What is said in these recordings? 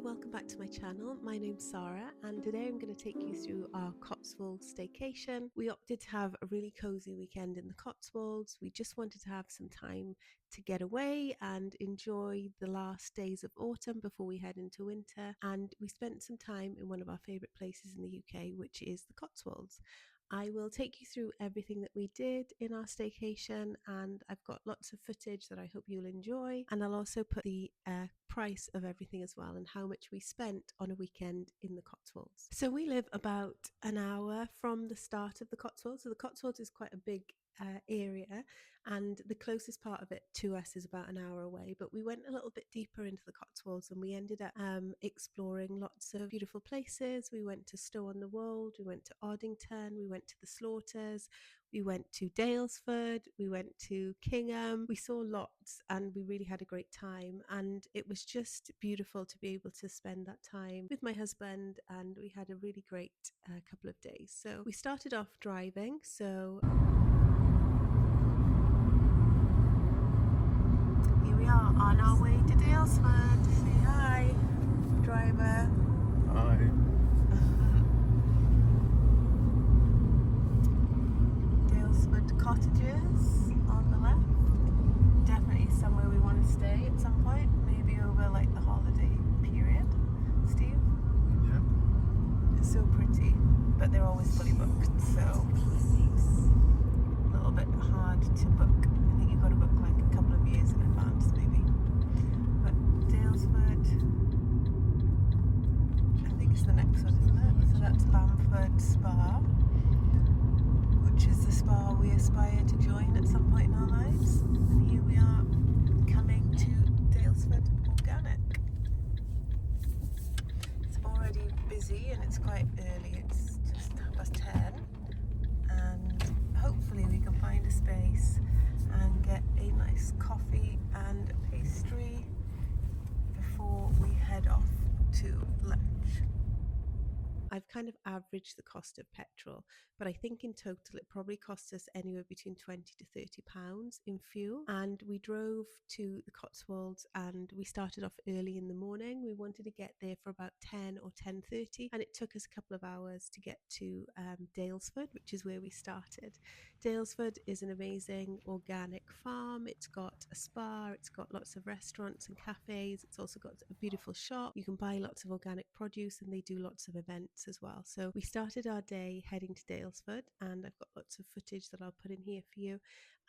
welcome back to my channel. My name's Sarah and today I'm going to take you through our Cotswolds Staycation. We opted to have a really cozy weekend in the Cotswolds. We just wanted to have some time to get away and enjoy the last days of autumn before we head into winter, and we spent some time in one of our favourite places in the UK, which is the Cotswolds. I will take you through everything that we did in our staycation, and I've got lots of footage that I hope you'll enjoy, and I'll also put the price of everything as well and how much we spent on a weekend in the Cotswolds. So we live about an hour from the start of the Cotswolds. So the Cotswolds is quite a big area, and the closest part of it to us is about an hour away, but we went a little bit deeper into the Cotswolds and we ended up exploring lots of beautiful places. We went to Stow-on-the-Wold, we went to Oddington, we went to the Slaughters, we went to Daylesford, we went to Kingham. We saw lots and we really had a great time, and it was just beautiful to be able to spend that time with my husband, and we had a really great couple of days. So we started off driving. So here we are on our way to Daylesford. Say hi, driver. Hi. Daylesford cottages on the left. Definitely somewhere we want to stay at some point, maybe over like the holiday period. Steve? Yeah. It's so pretty, but they're always fully booked, so a little bit hard to book. I think you've got to book like a couple of years in advance maybe. But Daylesford, I think it's the next one, isn't it? So that's Bamford Spa, which is the spa we aspire to join at some point in our lives. And here we are coming to Daylesford Organic. It's already busy and it's quite early, it's just 10:30, and hopefully we can find a space and get a nice coffee and a pastry before we head off to lunch. I've kind of averaged the cost of petrol, but I think in total it probably cost us anywhere between £20 to £30 in fuel. And we drove to the Cotswolds and we started off early in the morning. We wanted to get there for about 10 or 10:30, and it took us a couple of hours to get to Daylesford, which is where we started. Daylesford is an amazing organic farm. It's got a spa, it's got lots of restaurants and cafes, it's also got a beautiful shop. You can buy lots of organic produce and they do lots of events as well. So we started our day heading to Daylesford, and I've got lots of footage that I'll put in here for you.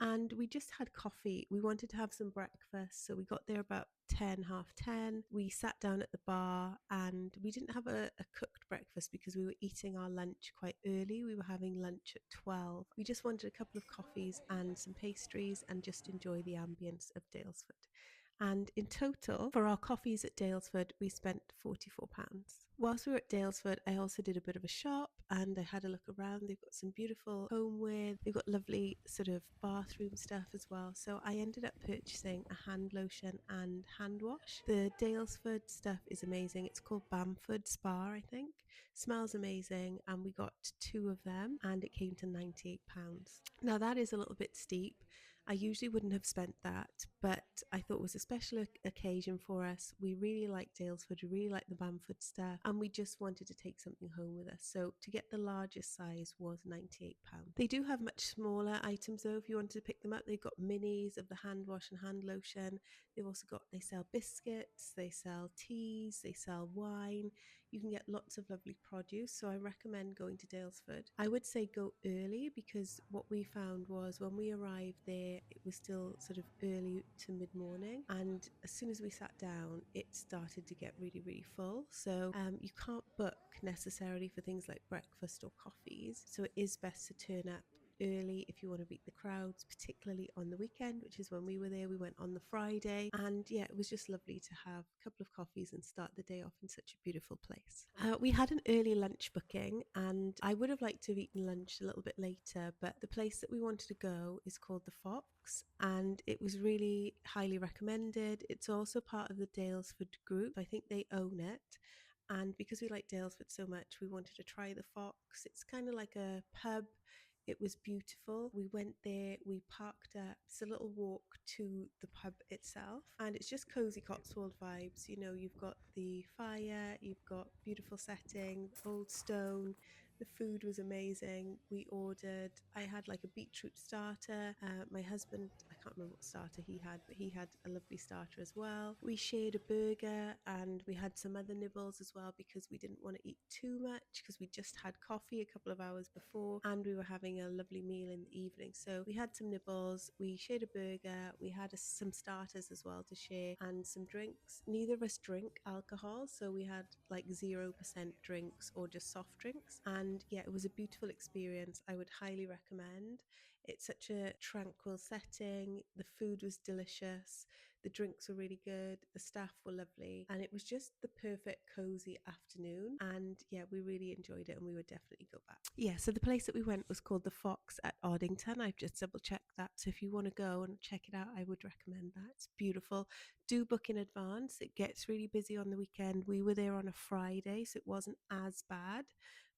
And we just had coffee. We wanted to have some breakfast, so we got there about 10:30. We sat down at the bar and we didn't have a cooked breakfast because we were eating our lunch quite early. We were having lunch at 12. We just wanted a couple of coffees and some pastries and just enjoy the ambience of Daylesford. And in total, for our coffees at Daylesford, we spent £44. Whilst we were at Daylesford, I also did a bit of a shop and I had a look around. They've got some beautiful homeware. They've got lovely sort of bathroom stuff as well. So I ended up purchasing a hand lotion and hand wash. The Daylesford stuff is amazing. It's called Bamford Spa, I think. Smells amazing, and we got 2 of them and it came to £98. Now that is a little bit steep. I usually wouldn't have spent that, but I thought it was a special occasion for us. We really like Daylesford, we really like the Bamford stuff, and we just wanted to take something home with us. So to get the largest size was £98. They do have much smaller items though if you wanted to pick them up. They've got minis of the hand wash and hand lotion. They've also got, they sell biscuits, they sell teas, they sell wine. You can get lots of lovely produce, so I recommend going to Daylesford. I would say go early, because what we found was when we arrived there, it was still sort of early to mid-morning, and as soon as we sat down it started to get really, really full. So you can't book necessarily for things like breakfast or coffees, so it is best to turn up early if you want to beat the crowds, particularly on the weekend, which is when we were there. We went on the Friday, and yeah, it was just lovely to have a couple of coffees and start the day off in such a beautiful place. We had an early lunch booking, and I would have liked to have eaten lunch a little bit later, but the place that we wanted to go is called the Fox, and it was really highly recommended. It's also part of the Daylesford group. I think they own it. And because we like Daylesford so much, we wanted to try the Fox. It's kind of like a pub It was beautiful. We went there, we parked up. It's a little walk to the pub itself, and it's just cozy Cotswold vibes. You know, you've got the fire, you've got beautiful setting, old stone. The food was amazing. I had like a beetroot starter. My husband, I can't remember what starter he had, but he had a lovely starter as well. We shared a burger and we had some other nibbles as well because we didn't want to eat too much because we just had coffee a couple of hours before and we were having a lovely meal in the evening. So we had some nibbles, we shared a burger, we had some starters as well to share and some drinks. Neither of us drink alcohol, so we had like 0% drinks or just soft drinks. And yeah, it was a beautiful experience. I would highly recommend. It's such a tranquil setting. The food was delicious. The drinks were really good. The staff were lovely. And it was just the perfect cozy afternoon. And yeah, we really enjoyed it and we would definitely go back. Yeah, so the place that we went was called the Fox at Oddington. I've just double checked that. So if you want to go and check it out, I would recommend that. It's beautiful. Do book in advance. It gets really busy on the weekend. We were there on a Friday, so it wasn't as bad.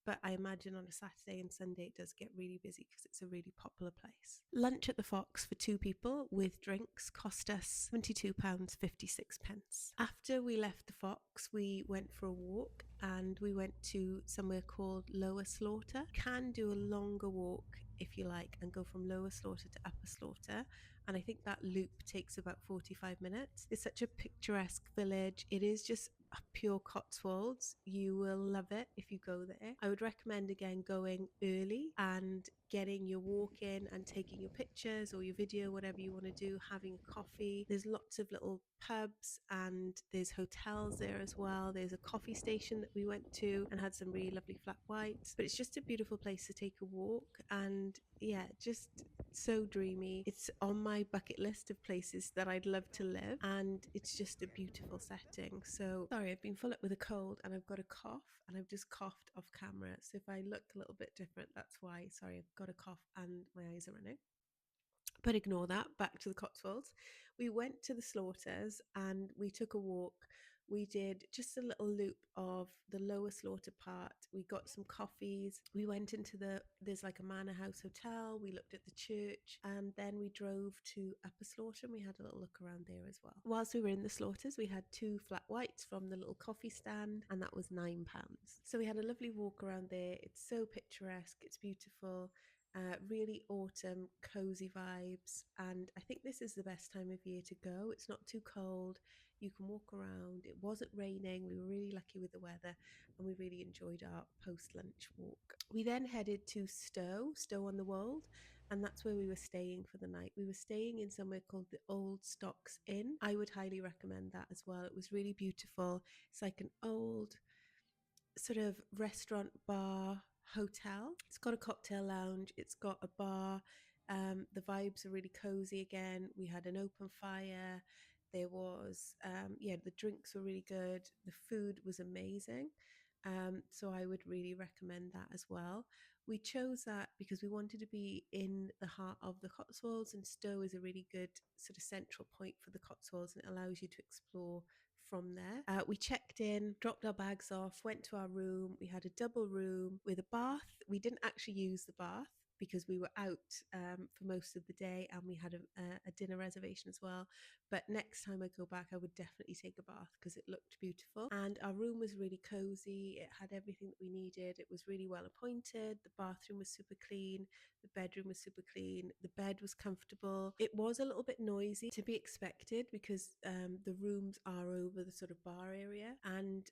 But I imagine on a Saturday and Sunday it does get really busy because it's a really popular place. Lunch at the Fox for 2 people with drinks cost us £22.56. After we left the Fox, we went for a walk and we went to somewhere called Lower Slaughter. You can do a longer walk if you like and go from Lower Slaughter to Upper Slaughter. And I think that loop takes about 45 minutes. It's such a picturesque village. It is just pure Cotswolds. You will love it if you go there. I would recommend again going early and getting your walk in and taking your pictures or your video, whatever you want to do, having a coffee. There's lots of little pubs and there's hotels there as well. There's a coffee station that we went to and had some really lovely flat whites, but it's just a beautiful place to take a walk. And yeah, just so dreamy. It's on my bucket list of places that I'd love to live, and it's just a beautiful setting. So sorry, I've been full up with a cold and I've got a cough and I've just coughed off camera, so if I look a little bit different, that's why. Sorry, I've got a cough and my eyes are running. But ignore that, back to the Cotswolds. We went to the slaughters and we took a walk. We did just a little loop of the Lower Slaughter part. We got some coffees. We went into there's like a manor house hotel. We looked at the church and then we drove to Upper Slaughter and we had a little look around there as well. Whilst we were in the slaughters, we had 2 flat whites from the little coffee stand and that was £9. So we had a lovely walk around there. It's so picturesque. It's beautiful. Really autumn, cozy vibes, and I think this is the best time of year to go. It's not too cold, you can walk around. It wasn't raining, we were really lucky with the weather, and we really enjoyed our post-lunch walk. We then headed to Stow-on-the-Wold, and that's where we were staying for the night. We were staying in somewhere called the Old Stocks Inn. I would highly recommend that as well. It was really beautiful. It's like an old sort of restaurant bar hotel. It's got a cocktail lounge, it's got a bar. The vibes are really cozy again. We had an open fire. There was the drinks were really good. The food was amazing. So I would really recommend that as well. We chose that because we wanted to be in the heart of the Cotswolds, and Stow is a really good sort of central point for the Cotswolds and it allows you to explore from there. We checked in, dropped our bags off, went to our room. We had a double room with a bath. We didn't actually use the bath because we were out for most of the day and we had a dinner reservation as well. But next time I go back, I would definitely take a bath because it looked beautiful. And our room was really cozy. It had everything that we needed. It was really well appointed. The bathroom was super clean. The bedroom was super clean. The bed was comfortable. It was a little bit noisy, to be expected, because the rooms are over the sort of bar area, and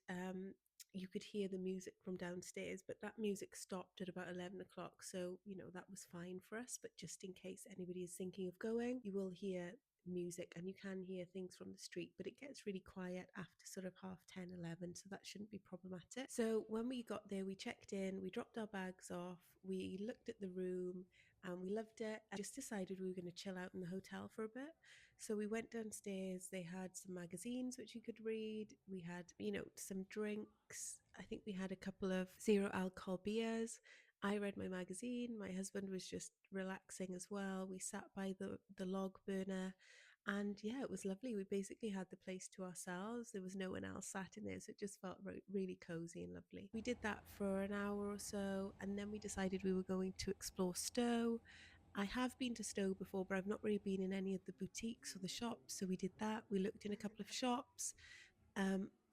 you could hear the music from downstairs, but that music stopped at about 11 o'clock. So, that was fine for us. But just in case anybody is thinking of going, you will hear music and you can hear things from the street, but it gets really quiet after sort of 10:30, so that shouldn't be problematic. So when we got there, we checked in, we dropped our bags off, we looked at the room and we loved it, and just decided we were going to chill out in the hotel for a bit. So we went downstairs. They had some magazines which you could read. We had some drinks. I think we had a couple of 0 alcohol beers. I read my magazine. My husband was just relaxing as well. We sat by the log burner And yeah, it was lovely. We basically had the place to ourselves. There was no one else sat in there, so it just felt really cozy and lovely. We did that for an hour or so, and then we decided we were going to explore Stow. I have been to Stow before, but I've not really been in any of the boutiques or the shops. So we did that. We looked in a couple of shops.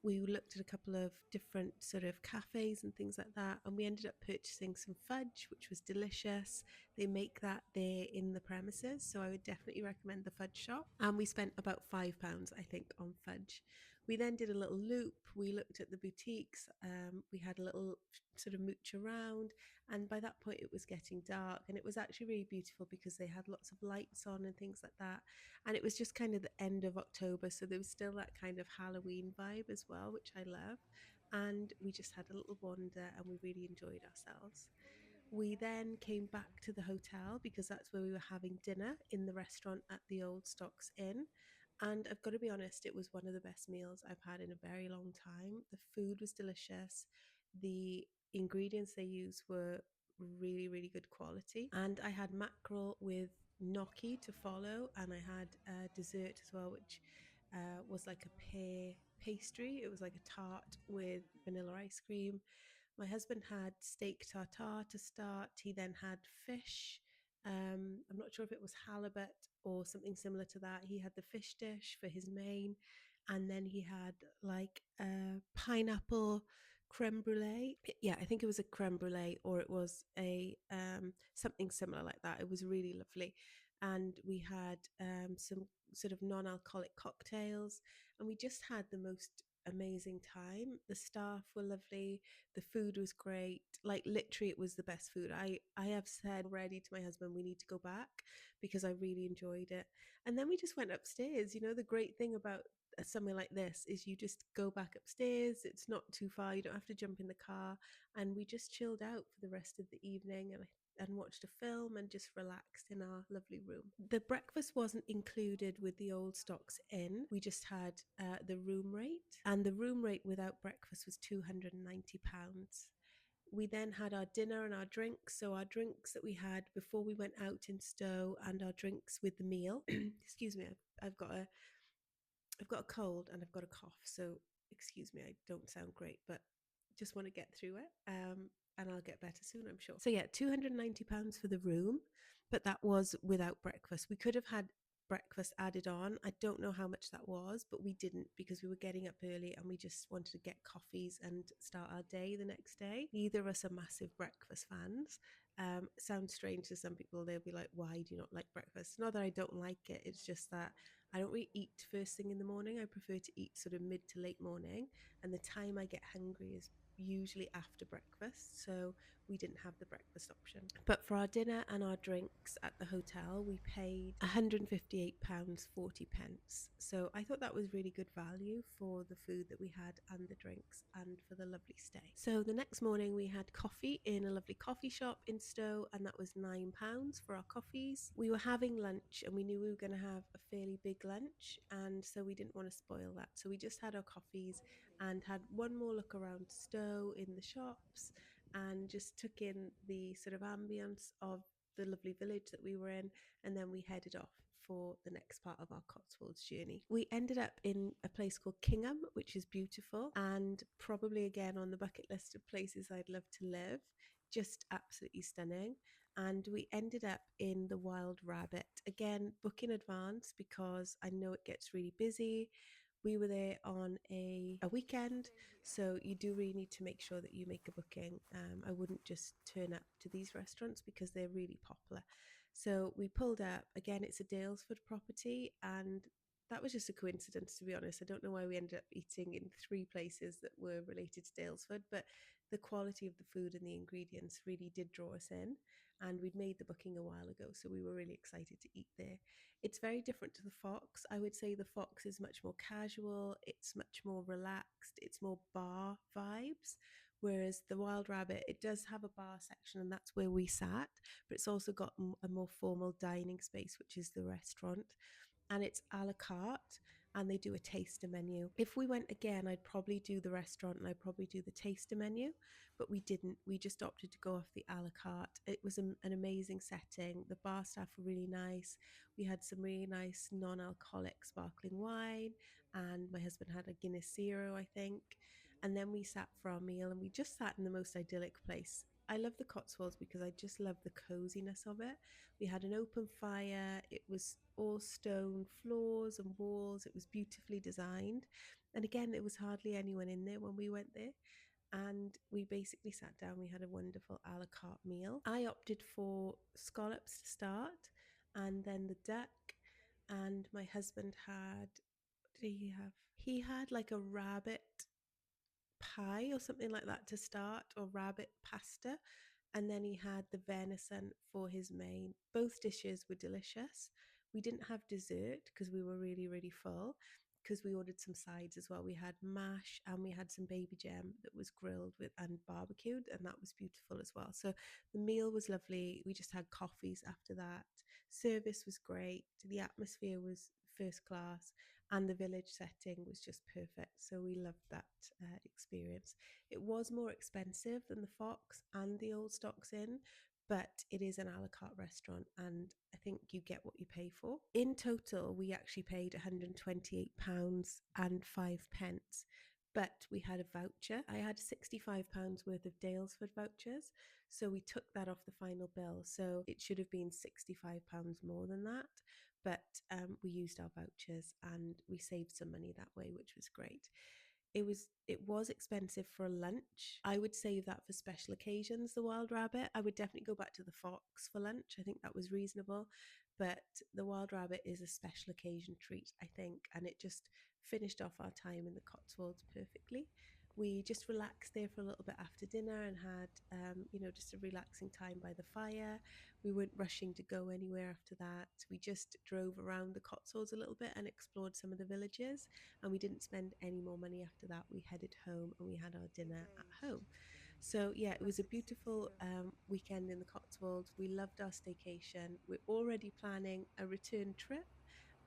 We looked at a couple of different sort of cafes and things like that, and we ended up purchasing some fudge, which was delicious. They make that there in the premises, so I would definitely recommend the fudge shop. And we spent about £5, I think, on fudge. We then did a little loop. We looked at the boutiques. We had a little sort of mooch around, and by that point it was getting dark, and it was actually really beautiful because they had lots of lights on and things like that. And it was just kind of the end of October, so there was still that kind of Halloween vibe as well, which I love. And we just had a little wander and we really enjoyed ourselves. We then came back to the hotel because that's where we were having dinner in the restaurant at the Old Stocks Inn. And I've got to be honest, it was one of the best meals I've had in a very long time. The food was delicious. The ingredients they used were really good quality. And I had mackerel with gnocchi to follow, and I had dessert as well, which was like a pear pastry. It was like a tart with vanilla ice cream. My husband had steak tartare to start. He then had fish. I'm not sure if it was halibut or something similar to that. He had the fish dish for his main, and then he had like a pineapple creme brulee. Yeah, I think it was a creme brulee, or it was a something similar like that. It was really lovely, and we had some sort of non-alcoholic cocktails, and we just had the most amazing time. The staff were lovely, the food was great. Like literally it was the best food. I have said already to my husband we need to go back because I really enjoyed it. And then we just went upstairs. You know, the great thing about somewhere like this is you just go back upstairs. It's not too far, you don't have to jump in the car. And we just chilled out for the rest of the evening, and watched a film and just relaxed in our lovely room. The breakfast wasn't included with the Old Stocks Inn. We just had the room rate, and the room rate without breakfast was £290. We then had our dinner and our drinks. So our drinks that we had before we went out in Stow, and our drinks with the meal. Excuse me, I've got a cold and I've got a cough, so excuse me, I don't sound great, but just want to get through it. And I'll get better soon, I'm sure. So yeah, £290 for the room, but that was without breakfast. We could have had breakfast added on. I don't know how much that was, but we didn't because we were getting up early and we just wanted to get coffees and start our day the next day. Neither of us are massive breakfast fans. Sounds strange to some people. They'll be like, why do you not like breakfast? Not that I don't like it, it's just that I don't really eat first thing in the morning. I prefer to eat sort of mid to late morning, and the time I get hungry is usually after breakfast, so we didn't have the breakfast option. But for our dinner and our drinks at the hotel, we paid £158.40. So I thought that was really good value for the food that we had and the drinks and for the lovely stay. So the next morning we had coffee in a lovely coffee shop in Stow, and that was £9 for our coffees. We were having lunch and we knew we were going to have a fairly big lunch, and so we didn't want to spoil that. So we just had our coffees and had one more look around Stow in the shops, and just took in the sort of ambience of the lovely village that we were in, and then we headed off for the next part of our Cotswolds journey. We ended up in a place called Kingham, which is beautiful and probably again on the bucket list of places I'd love to live. Just absolutely stunning. And we ended up in the Wild Rabbit. Again, book in advance because I know it gets really busy. We were there on a weekend, so you do really need to make sure that you make a booking. I wouldn't just turn up to these restaurants because they're really popular. So we pulled up. Again, it's a Daylesford property, and that was just a coincidence, to be honest. I don't know why we ended up eating in three places that were related to Daylesford, but the quality of the food and the ingredients really did draw us in, and we'd made the booking a while ago, so we were really excited to eat there. It's very different to the Fox. I would say the Fox is much more casual, it's much more relaxed, it's more bar vibes, whereas the Wild Rabbit, it does have a bar section and that's where we sat, but it's also got a more formal dining space, which is the restaurant, and it's a la carte. and they do a taster menu. If we went again, I'd probably do the restaurant and I'd probably do the taster menu, but we didn't. We just opted to go off the a la carte. It was an amazing setting. The bar staff were really nice. We had some really nice non-alcoholic sparkling wine, and my husband had a Guinness Zero, I think. And then we sat for our meal, and we just sat in the most idyllic place. I love the Cotswolds because I just love the coziness of it. We had an open fire. It was all stone floors and walls. It was beautifully designed. And again, there was hardly anyone in there when we went there. And we basically sat down. We had a wonderful a la carte meal. I opted for scallops to start, and then the duck. And my husband had, what did he have? He had like a rabbit pie or something like that to start, or rabbit pasta, and then he had the venison for his main. Both dishes were delicious. We didn't have dessert because we were really, really full, because we ordered some sides as well. We had mash and we had some baby gem that was grilled with and barbecued, and that was beautiful as well. So the meal was lovely. We just had coffees after that. Service was great. The atmosphere was first class, and the village setting was just perfect. So we loved that experience. It was more expensive than the Fox and the Old Stocks Inn, but it is an a la carte restaurant, and I think you get what you pay for. In total, we actually paid £128.05, but we had a voucher. I had £65 worth of Daylesford vouchers, so we took that off the final bill. So it should have been £65 more than that, but we used our vouchers and we saved some money that way, which was great. It was expensive for a lunch. I would save that for special occasions, the Wild Rabbit. I would definitely go back to the Fox for lunch. I think that was reasonable. But the Wild Rabbit is a special occasion treat, I think, and it just finished off our time in the Cotswolds perfectly. We just relaxed there for a little bit after dinner and had, just a relaxing time by the fire. We weren't rushing to go anywhere after that. We just drove around the Cotswolds a little bit and explored some of the villages, and we didn't spend any more money after that. We headed home and we had our dinner at home. So yeah, it was a beautiful weekend in the Cotswolds. We loved our staycation. We're already planning a return trip,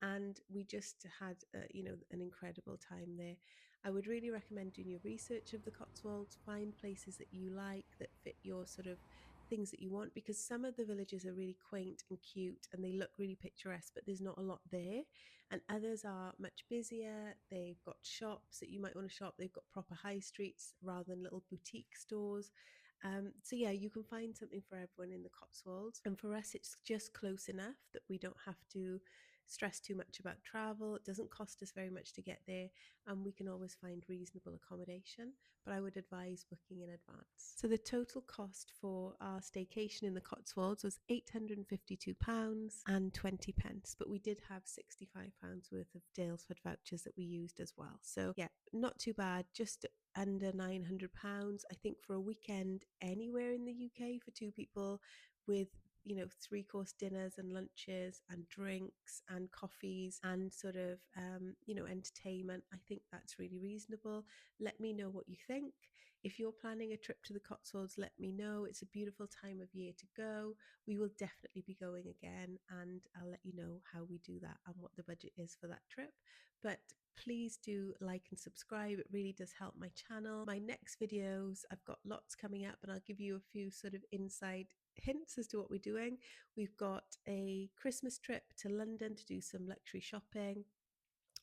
and we just had an incredible time there. I would really recommend doing your research of the Cotswolds. Find places that you like, that fit your sort of things that you want, because some of the villages are really quaint and cute and they look really picturesque, but there's not a lot there, and others are much busier. They've got shops that you might want to shop. They've got proper high streets rather than little boutique stores. So yeah, you can find something for everyone in the Cotswolds, and for us it's just close enough that we don't have to stress too much about travel. It doesn't cost us very much to get there, and we can always find reasonable accommodation, but I would advise booking in advance. So the total cost for our staycation in the Cotswolds was £852.20, but we did have £65 worth of Daylesford vouchers that we used as well. So yeah, not too bad, just under £900, I think, for a weekend anywhere in the UK for two people, with 3-course dinners and lunches and drinks and coffees and sort of entertainment. I think that's really reasonable. Let me know what you think. If you're planning a trip to the Cotswolds, let me know. It's a beautiful time of year to go. We will definitely be going again, and I'll let you know how we do that and what the budget is for that trip. But please do like and subscribe. It really does help my channel. My next videos, I've got lots coming up, and I'll give you a few sort of inside hints as to what we're doing. We've got a Christmas trip to London to do some luxury shopping.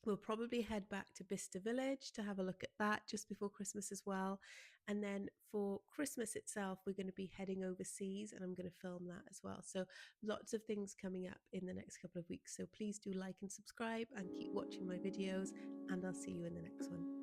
We'll probably head back to Bicester Village to have a look at that just before Christmas as well. And then for Christmas itself, we're going to be heading overseas, and I'm going to film that as well. So lots of things coming up in the next couple of weeks. So please do like and subscribe and keep watching my videos, and I'll see you in the next one.